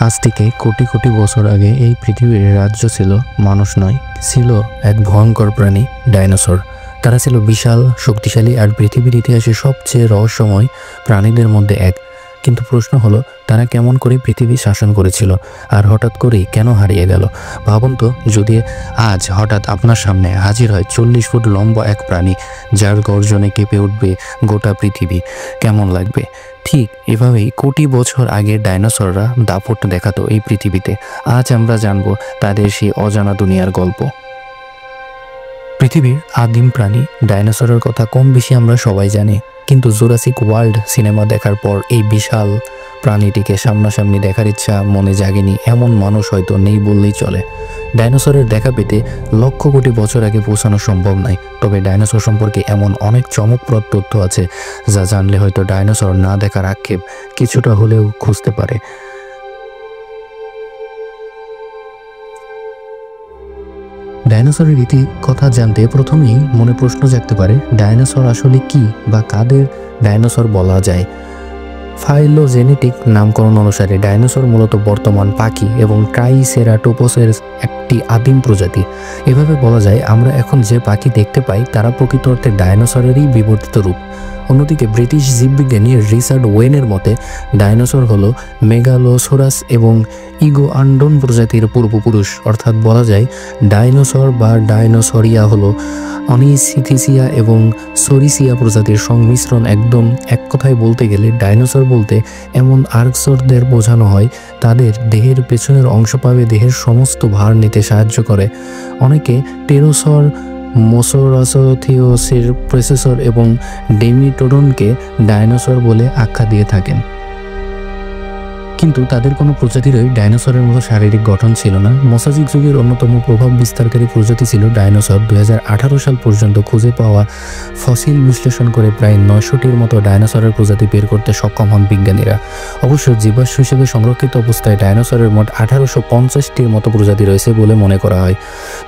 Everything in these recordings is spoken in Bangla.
আজ থেকে কোটি কোটি বছর আগে এই পৃথিবীর রাজ্য ছিল মানুষ নয়, ছিল এক ভয়ঙ্কর প্রাণী ডাইনোসর। তারা ছিল বিশাল, শক্তিশালী আর পৃথিবীর ইতিহাসে সবচেয়ে রহস্যময় প্রাণীদের মধ্যে এক। কিন্তু প্রশ্ন হলো, তারা কেমন করে পৃথিবী শাসন করেছিল আর হঠাৎ করেই কেন হারিয়ে গেল? ভাবুন তো, যদি আজ হঠাৎ আপনার সামনে হাজির হয় 40 ফুট লম্বা এক প্রাণী, যার গর্জনে কেঁপে উঠবে গোটা পৃথিবী, কেমন লাগবে? ঠিক এভাবেই কোটি বছর আগে ডাইনোসররা দাপট দেখাতো এই পৃথিবীতে। আজ আমরা জানব তাদের সেই অজানা দুনিয়ার গল্প। পৃথিবীর আদিম প্রাণী ডাইনোসরের কথা কম বেশি আমরা সবাই জানি, কিন্তু জুরাসিক ওয়ার্ল্ড সিনেমা দেখার পর এই বিশাল প্রাণীটিকে সামনাসামনি দেখার ইচ্ছা মনে জাগেনি এমন মানুষ হয়তো নেই বললেই চলে। ডাইনোসরের দেখা পেতে লক্ষ কোটি বছর আগে পৌঁছানো সম্ভব নয়, তবে ডাইনোসর সম্পর্কে এমন অনেক চমকপ্রদ তথ্য আছে যা জানলে হয়তো ডাইনোসর না দেখার আক্ষেপ কিছুটা হলেও খুঁজতে পারে। ডাইনোসরের রীতি কথা জানতে প্রথমেই মনে প্রশ্ন জাগতে পারে, ডাইনোসর আসলে কি বা কাদের ডাইনোসর বলা যায়? ফাইলোজেনেটিক নামকরণ অনুসারে ডাইনোসর মূলত বর্তমান পাখি এবং ট্রাইসেরাটোপসের একটি আদিম প্রজাতি। এভাবে বলা যায়, আমরা এখন যে পাখি দেখতে পাই তারা প্রকৃত অর্থে ডাইনোসরেরই বিবর্তিত রূপ। অন্যদিকে ব্রিটিশ জীববিজ্ঞানী রিচার্ড ওয়েনের মতে ডাইনোসর হলো মেগালোসোরাস এবং ইগোআন্ডন প্রজাতির পূর্বপুরুষ। অর্থাৎ বলা যায় ডাইনোসর বা ডাইনোসরিয়া হলো অনিসিথিসিয়া এবং সরিসিয়া প্রজাতির সংমিশ্রণ। একদম এক কথায় বলতে গেলে ডাইনোসর বলতে এমন আর্কসরদের বোঝানো হয় তাদের দেহের পেছনের অংশ পাবে দেহের সমস্ত ভার নিতে সাহায্য করে। অনেকে টেরোসর, মোসোরাসোথিওসের প্রেসেসর এবং ডেমিটোডনকে ডাইনোসর বলে আখ্যা দিয়ে থাকেন, কিন্তু তাদের কোনো প্রজাতিরই ডাইনোসরের মতো শারীরিক গঠন ছিল না। মোসাজিক যুগের অন্যতম প্রভাব বিস্তারকারী প্রজাতি ছিল ডাইনোসর। 2018 সাল পর্যন্ত খুঁজে পাওয়া ফসিল বিশ্লেষণ করে প্রায় 900টির মতো ডাইনোসরের প্রজাতি বের করতে সক্ষম হন বিজ্ঞানীরা। অবশ্য জীবাশ্ম হিসেবে সংরক্ষিত অবস্থায় ডাইনোসরের মোট 1850টির মতো প্রজাতি রয়েছে বলে মনে করা হয়।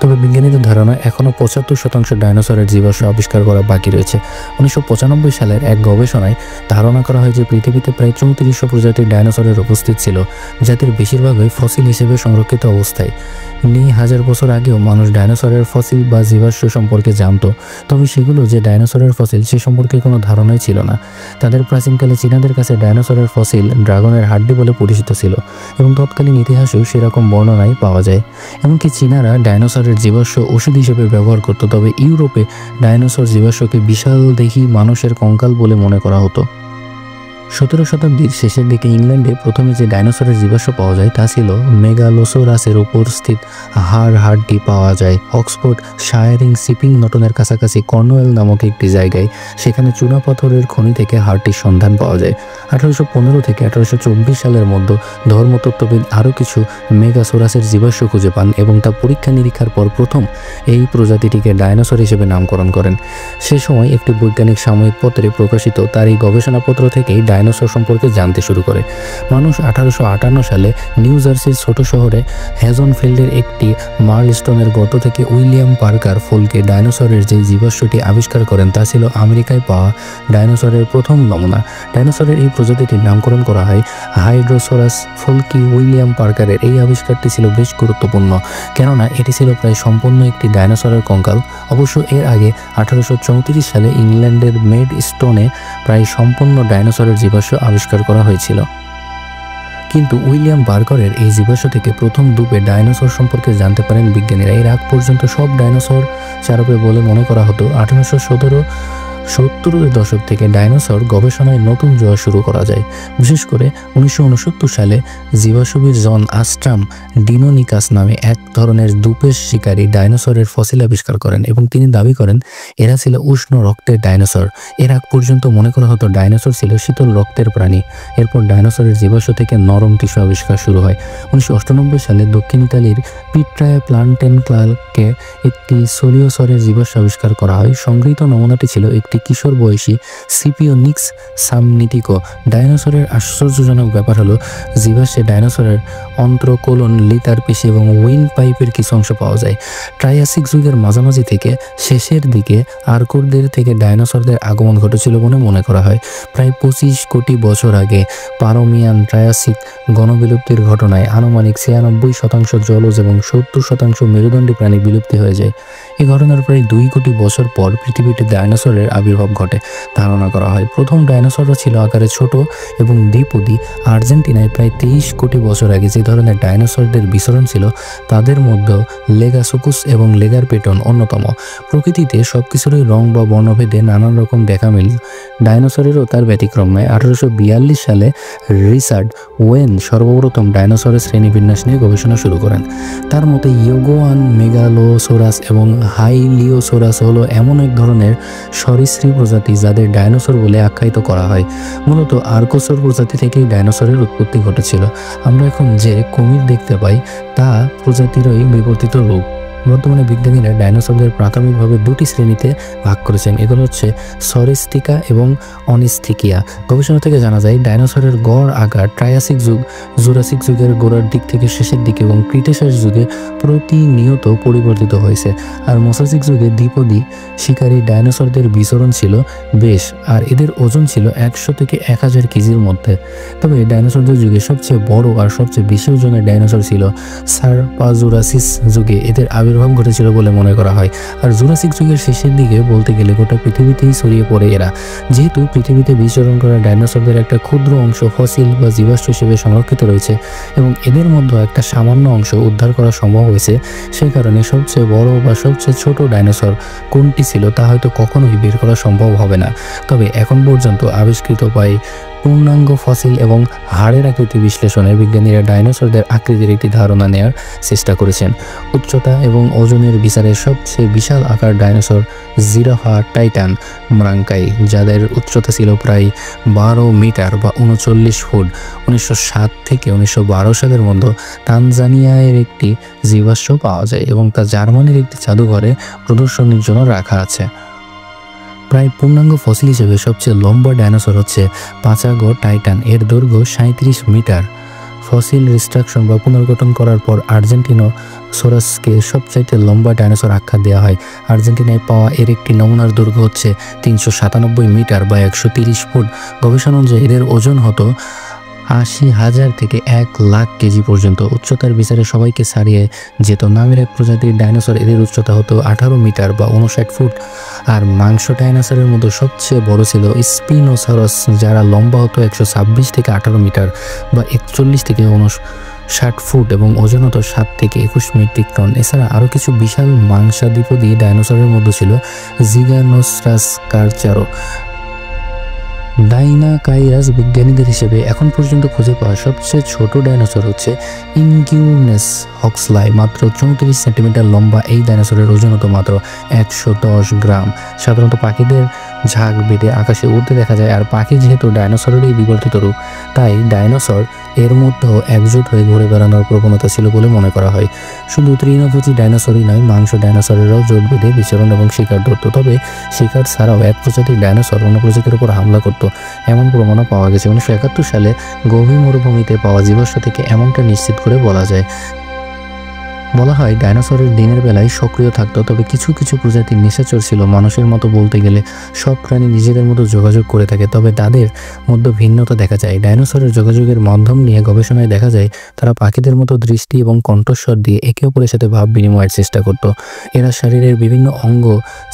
তবে বিজ্ঞানীদের ধারণা এখনও 75% ডাইনোসরের জীবাশ্ম আবিষ্কার করা বাকি রয়েছে। 1995 সালের এক গবেষণায় ধারণা করা হয় যে পৃথিবীতে প্রায় 3400 প্রজাতির ডাইনোসরের উপস্থিত ছিল, যাদের বেশিরভাগই ফসিল হিসেবে সংরক্ষিত অবস্থায় নেই। হাজার বছর আগেও মানুষ ডাইনোসরের ফসিল বা জীবাশ্ম সম্পর্কে জানত, তবে সেগুলো যে ডাইনোসরের ফসিল সে সম্পর্কে কোনো ধারণাই ছিল না। তাদের প্রাচীনকালে চীনাদের কাছে ডাইনোসরের ফসিল ড্রাগনের হাড্ডি বলে পরিচিত ছিল এবং তৎকালীন ইতিহাসেও সেরকম বর্ণনাই পাওয়া যায়। এমনকি চীনারা ডাইনোসরের জীবাশ্ম ওষুধ হিসেবে ব্যবহার করত। তবে ইউরোপে ডাইনোসর জীবাশ্মকে বিশাল দেহি মানুষের কঙ্কাল বলে মনে করা হতো। 17 শতাব্দীর শেষের দিকে ইংল্যান্ডে প্রথমে যে ডাইনোসরের জীবাশ্ম পাওয়া যায় তা ছিল মেগালোসোরাসের উপস্থিত হাড়টি পাওয়া যায় অক্সফোর্ড শায়ারিং শিপিং নটনের কাছাকাছি কর্নওয়েল নামক একটি জায়গায়। সেখানে চুনাপাথরের খনি থেকে হাড়টির সন্ধান পাওয়া যায়। 1815 থেকে 1824 সালের মধ্যে ধর্মতত্ত্ববিদ আরও কিছু মেগাসোরাসের জীবাশ্ম খুঁজে পান এবং তা পরীক্ষা নিরীক্ষার পর প্রথম এই প্রজাতিটিকে ডাইনোসর হিসেবে নামকরণ করেন। সে সময় একটি বৈজ্ঞানিক সাময়িক পত্রে প্রকাশিত তার এই গবেষণাপত্র থেকেই ডাইনোসর সম্পর্কে জানতে শুরু করে। মানুষ 1858 সালে নিউ জার্সির ছোট শহরে হ্যাজনফিল্ডের একটি মার্লস্টোনের গর্ত থেকে উইলিয়াম পার্কার ফোলকে ডাইনোসরের যে জীবাশ্মটি আবিষ্কার করেন তা ছিল আমেরিকায় পাওয়া ডাইনোসরের প্রথম নমুনা। ডাইনোসরের এই প্রজাতিটির নামকরণ করা হয় হাইড্রোসোরাস ফোলকি। উইলিয়াম পার্কারের এই আবিষ্কারটি ছিল বেশ গুরুত্বপূর্ণ, কেননা এটি ছিল প্রায় সম্পূর্ণ একটি ডাইনোসরের কঙ্কাল। অবশ্য এর আগে 1834 সালে ইংল্যান্ডের মেডস্টোনে প্রায় সম্পূর্ণ ডাইনোসরের জীবাশ্ম আবিষ্কার করা হয়েছিল। কিন্তু উইলিয়াম পার্কারের এই জীবাশ্ম থেকে প্রথম দুপে ডাইনোসর সম্পর্কে জানতে পারেন বিজ্ঞানীরা। এর আগ পর্যন্ত সব ডাইনোসর চারপে বলে মনে করা হতো। 1870 দশক থেকে ডাইনোসর গবেষণায় নতুন জোয়ার শুরু করা যায়। বিশেষ করে 1969 সালে জীবাশ্মবিদ জন আস্ট্রাম ডিনোনিকাস নামে এক ধরনের দুপেশ শিকারী ডাইনোসরের ফসিল আবিষ্কার করেন এবং তিনি দাবি করেন এরা ছিল উষ্ণ রক্তের ডাইনোসর। এর আগ পর্যন্ত মনে করা হতো ডাইনোসর ছিল শীতল রক্তের প্রাণী। এরপর ডাইনোসরের জীবাশ্ম থেকে নরম টিস্যু আবিষ্কার শুরু হয়। 1998 সালে দক্ষিণ ইতালির পিট্রায়া প্লান্টেনক্লালকে একটি সোলিওসরের জীবাশ্ম আবিষ্কার করা হয়। সংগৃহীত নমুনাটি ছিল একটি একটি কিশোর বয়সী সিপিওনিক্স সামনিটিকো। ডাইনোসরের আশ্চর্যজনক ব্যাপার হলো জীবাশ্মে ডাইনোসরের অন্ত্রকোলন, লিতার পেশি এবং উইন্ড পাইপের কিছু অংশ পাওয়া যায়। ট্রায়াসিক যুগের মাঝামাঝি থেকে শেষের দিকে আর্কোরদের থেকে ডাইনোসরদের আগমন ঘটেছিল বলে মনে করা হয়। প্রায় 25 কোটি বছর আগে পারমিয়ান ট্রায়াসিক গণবিলুপ্তির ঘটনায় আনুমানিক 96% জলজ এবং 70% মেরুদণ্ডী প্রাণী বিলুপ্তি হয়ে যায়। এই ঘটনার প্রায় 2 কোটি বছর পর পৃথিবীতে ডাইনোসরের আবির্ভাব ঘটে ধারণা করা হয়। প্রথম ডাইনোসররা ছিল আকারে ছোট এবং দ্বিপদী। আর্জেন্টিনায় প্রায় 23 কোটি বছর আগে যে ধরনের ডাইনোসরদের বিচরণ ছিল তাদের মধ্যে লেগাসুকুস এবং লেগারপেটন অন্যতম। প্রকৃতিতে সবকিছুরই রং বা বর্ণভেদে নানান রকম দেখা মিল, ডাইনোসরেরও তার ব্যতিক্রম নয়। 1842 সালে রিচার্ড ওয়েন সর্বপ্রথম ডাইনোসরের শ্রেণীবিন্যাস নিয়ে গবেষণা শুরু করেন। তার মতে ইয়োগোয়ান, মেগালোসোরাস এবং হাইলিওসোরাস হলো এমন এক ধরনের সরীসৃপ প্রজাতি যাদের ডাইনোসর বলে আখ্যায়িত করা হয়। মূলত আর্কোসর প্রজাতি থেকেই ডাইনোসরের উৎপত্তি ঘটেছিল। আমরা এখন যে কুমির দেখতে পাই তা প্রজাতিরই বিবর্তিত রূপ। বর্তমানে বিজ্ঞানীরা ডাইনোসরদের প্রাথমিকভাবে 2টি শ্রেণীতে ভাগ করেছেন। এগুলো হচ্ছে সরিস্টিকা এবং অনিস্থিকিয়া। গবেষণা থেকে জানা যায় ডাইনোসরের গড় আকার ট্রায়াসিক যুগ, জুরাসিক যুগের গোড়ার দিক থেকে শেষের দিকে এবং ক্রিটেশাস যুগে প্রতিনিয়ত পরিবর্তিত হয়েছে। আর মোসাসিক যুগে দ্বিপদী শিকারী ডাইনোসরদের বিচরণ ছিল বেশ, আর এদের ওজন ছিল 100 থেকে 1000 কেজির মধ্যে। তবে ডাইনোসরদের যুগে সবচেয়ে বড় আর সবচেয়ে বেশি ওজনের ডাইনোসর ছিল সারপাজুরাসিস যুগে। এদের আবির্ভাব ঘটেছিল বলে মনে করা হয়। আর জুরাসিক যুগের শেষের দিকে বলতে গেলে গোটা পৃথিবীতেই ছড়িয়ে পড়ে এরা। যেহেতু পৃথিবীতে বিচরণ করা ডাইনোসরদের একটা ক্ষুদ্র অংশ ফসিল বা জীবাশ্ম হিসেবে সংরক্ষিত রয়েছে এবং এদের মধ্যে একটা সামান্য অংশ উদ্ধার করা সম্ভব হয়েছে, সেই কারণে সবচেয়ে বড় বা সবচেয়ে ছোট ডাইনোসর কোনটি ছিল তা হয়তো কখনোই বের করা সম্ভব হবে না। তবে এখন পর্যন্ত আবিষ্কৃত প্রায় পূর্ণাঙ্গ ফসিল এবং হাড়ের আকৃতি বিশ্লেষণে বিজ্ঞানীরা ডাইনোসরদের আকৃতির একটি ধারণা নেওয়ার চেষ্টা করেছেন। উচ্চতা এবং ওজনের বিচারে সবচেয়ে বিশাল আকার ডাইনোসর জিরাফা টাইটান ম্রাঙ্কাই, যাদের উচ্চতা ছিল প্রায় 12 মিটার বা 39 ফুট। 1907 থেকে 1912 সালের মধ্যে তানজানিয়ার একটি জীবাশ্ম পাওয়া যায় এবং তা জার্মানির একটি জাদুঘরে প্রদর্শনীর জন্য রাখা আছে। প্রায় পূর্ণাঙ্গ ফসিল হিসেবে সবচেয়ে লম্বা ডাইনোসর হচ্ছে পাচাগো টাইটান। এর দৈর্ঘ্য 37 মিটার। ফসিল রিস্ট্রাকশন বা পুনর্গঠন করার পর আর্জেন্টিনোসরাসকে সবচাইতে লম্বা ডাইনোসর আখ্যা দেওয়া হয়। আর্জেন্টিনায় পাওয়া এর একটি নমুনার দৈর্ঘ্য হচ্ছে 397 মিটার বা 130 ফুট। গবেষণা অনুযায়ী এদের ওজন হতো 80,000 থেকে 1 লাখ কেজি পর্যন্ত। উচ্চতার বিচারে সবাইকে ছাড়িয়ে যেত। নামের এক প্রজাতির ডাইনোসর, এদের উচ্চতা হতো 18 মিটার বা 59 ফুট। আর মাংস ডাইনোসরের মধ্যে সবচেয়ে বড় ছিল স্পিনোসরাস, যারা লম্বা হতো 126 থেকে 18 মিটার বা 41 থেকে 59 ফুট এবং ওজন হতো 7 থেকে 21 মেট্রিক টন। এছাড়া আরও কিছু বিশাল মাংসাদিপদী ডাইনোসরের মধ্যে ছিল জিগানোসারাস কারচারো। ডাইনাকাইরাস বিজ্ঞানীদের হিসেবে এখন পর্যন্ত খুঁজে পাওয়া সবচেয়ে ছোট ডাইনোসর হচ্ছে ইনকিউনেস হক্সলাই। মাত্র 34 সেন্টিমিটার লম্বা এই ডাইনোসরের ওজন হতো মাত্র 110 গ্রাম। সাধারণত পাখিদের ঝাঁক বেঁধে আকাশে উড়তে দেখা যায়, আর পাখি যেহেতু ডাইনোসরেরই বিবর্তিত রূপ, তাই ডাইনোসর এর মধ্যেও একজোট হয়ে ঘুরে বেড়ানোর প্রবণতা ছিল বলে মনে করা হয়। শুধু তৃণভোজী ডাইনোসরই নয়, মাংস ডাইনোসরেরাও জোট বেঁধে বিচরণ এবং শিকার ধরত। তবে শিকার ছাড়াও এক প্রজাতির ডাইনোসর অন্য প্রজাতির উপর হামলা করত, এমন প্রমাণও পাওয়া গেছে। 1971 সালে গভীর মরুভূমিতে পাওয়া জীবাশ্ম থেকে এমনটা নিশ্চিত করে বলা যায়। বলা হয় ডাইনোসরের দিনের বেলায় সক্রিয় থাকতো, তবে কিছু কিছু প্রজাতির নিশাচর ছিল। মানুষের মতো বলতে গেলে সব প্রাণী নিজেদের মতো যোগাযোগ করে থাকে, তবে তাদের মধ্যে ভিন্নতা দেখা যায়। ডাইনোসরের যোগাযোগের মাধ্যম নিয়ে গবেষণায় দেখা যায় তারা পাখিদের মতো দৃষ্টি এবং কণ্ঠস্বর দিয়ে একে অপরের সাথে ভাব বিনিময়ের চেষ্টা করত। এরা শরীরের বিভিন্ন অঙ্গ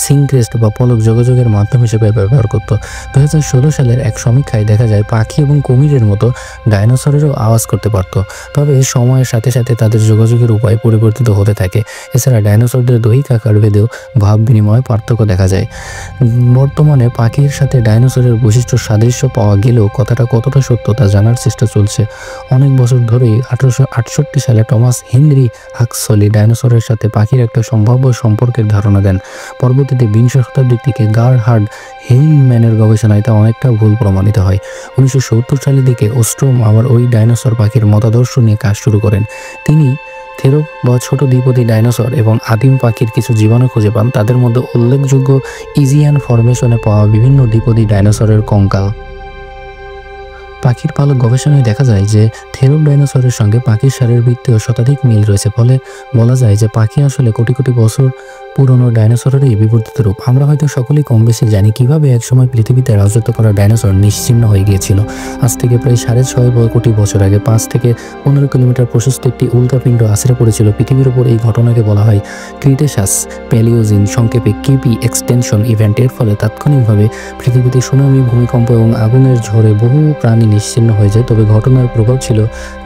সিনক্রেস্ট বা পলক যোগাযোগের মাধ্যম হিসেবে ব্যবহার করত। 2016 সালের এক সমীক্ষায় দেখা যায় পাখি এবং কুমিরের মতো ডাইনোসরেরও আওয়াজ করতে পারত, তবে সময়ের সাথে সাথে তাদের যোগাযোগের উপায় পরিবর্তিত হতে থাকে। এছাড়া ডাইনোসরদের দৈহিক আকার ভেদেও ভাব বিনিময়ে পার্থক্য দেখা যায়। বর্তমানে পাখির সাথে ডাইনোসরের বৈশিষ্ট্য সাদৃশ্য পাওয়া গেলেও কথাটা কতটা সত্য তা জানার চেষ্টা চলছে। অনেক বছর ধরেই 1868 সালে টমাস হেনরি হাক্সলি ডাইনোসরের সাথে পাখির একটা সম্ভাব্য সম্পর্কের ধারণা দেন। পরবর্তীতে 20 শতাব্দীর দিকে গারহার্ড হেইম্যানের গবেষণায় তা অনেকটা ভুল প্রমাণিত হয়। 1970 সালের দিকে ওস্ট্রোম আবার ওই ডাইনোসর পাখির মতাদর্শ নিয়ে কাজ শুরু করেন। তিনি থেরো বা ছোট দ্বিপদী ডাইনোসর এবং আদিম পাখির কিছু জীবাণু খুঁজে পান। তাদের মধ্যে উল্লেখযোগ্য ইজিয়ান ফরমেশনে পাওয়া বিভিন্ন দ্বিপদী ডাইনোসরের কঙ্কাল। পাখির পালক গবেষণায় দেখা যায় যে থেরোপ ডাইনোসরের সঙ্গে পাখির শারীরবৃত্তীয় শতাধিক মিল রয়েছে, ফলে বলা যায় যে পাখি আসলে কোটি কোটি বছর পুরনো ডাইনোসরেরই বিবর্তিত রূপ। আমরা হয়তো সকলেই কম বেশি জানি কিভাবে একসময় পৃথিবীতে রাজত্ব করা ডাইনোসর নিশ্চিহ্ন হয়ে গিয়েছিল। আজ থেকে প্রায় 6.5 কোটি বছর আগে 5 থেকে 15 কিলোমিটার প্রশস্ত একটি উল্কাপিণ্ড আছড়ে পড়েছিল পৃথিবীর উপর। এই ঘটনাকে বলা হয় ক্রিটেশাস প্যালিওজিন, সংক্ষেপে কিপি এক্সটেনশন ইভেন্ট। এর ফলে তাৎক্ষণিকভাবে পৃথিবীতে সুনামি, ভূমিকম্প এবং আগুনের ঝড়ে বহু প্রাণী নিশ্চিহ্ন হয়ে যায়। তবে ঘটনার প্রভাব ছিল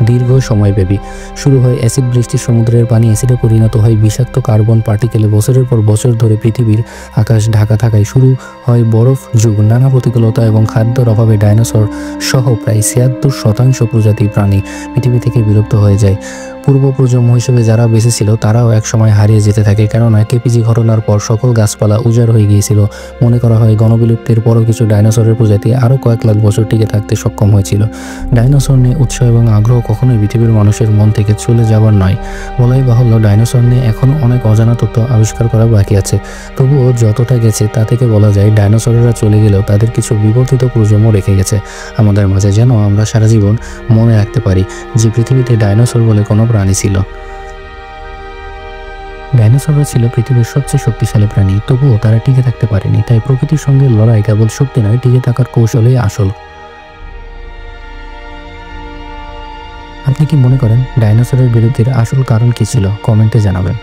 দীর্ঘ সময়ব্যাপী। শুরু হয় অ্যাসিড বৃষ্টি, সমুদ্রের পানি অ্যাসিডে পরিণত হয়, বিষাক্ত কার্বন পার্টিকেলে বছরের পর বছর ধরে পৃথিবীর আকাশ ঢাকা থাকায় শুরু হয় বরফ যুগ। নানা প্রতিকূলতা এবং খাদ্যের অভাবে ডাইনোসর সহ প্রায় 76% প্রজাতির প্রাণী পৃথিবী থেকে বিলুপ্ত হয়ে যায়। পূর্ব প্রজন্ম হিসেবে যারা বেঁচে ছিল তারাও একসময় হারিয়ে যেতে থাকে, কেননা কেপিজি ঘটনার পর সকল গাছপালা উজাড় হয়ে গিয়েছিল। মনে করা হয় গণবিলুপ্তির পরও কিছু ডাইনোসরের প্রজাতি আরও কয়েক লাখ বছর টিকে থাকতে সক্ষম হয়েছিল। ডাইনোসর নিয়ে উৎসাহ এবং আগ্রহ কখনোই পৃথিবীর মানুষের মন থেকে চলে যাবার নয়। বলাই বাহুল্য, ডাইনোসর নিয়ে এখনও অনেক অজানা তথ্য আবিষ্কার করা বাকি আছে। তবুও যতটা গেছে তা থেকে বলা যায় ডাইনোসরেরা চলে গেলেও তাদের কিছু বিবর্তিত প্রজন্ম রেখে গেছে আমাদের মাঝে, যেন আমরা সারা জীবন মনে রাখতে পারি যে পৃথিবীতে ডাইনোসর বলে কোনো প্রাণী ছিল। ডাইনোসররা ছিল পৃথিবীর সবচেয়ে শক্তিশালী প্রাণী, তবুও তারা টিকে থাকতে পারেনি। তাই প্রকৃতির সঙ্গে লড়াই কেবল শক্তি নয়, টিকে থাকার কৌশলই আসল। আপনি কি মনে করেন ডাইনোসরের বিলুপ্তির আসল কারণ কী ছিল? কমেন্টে জানাবেন।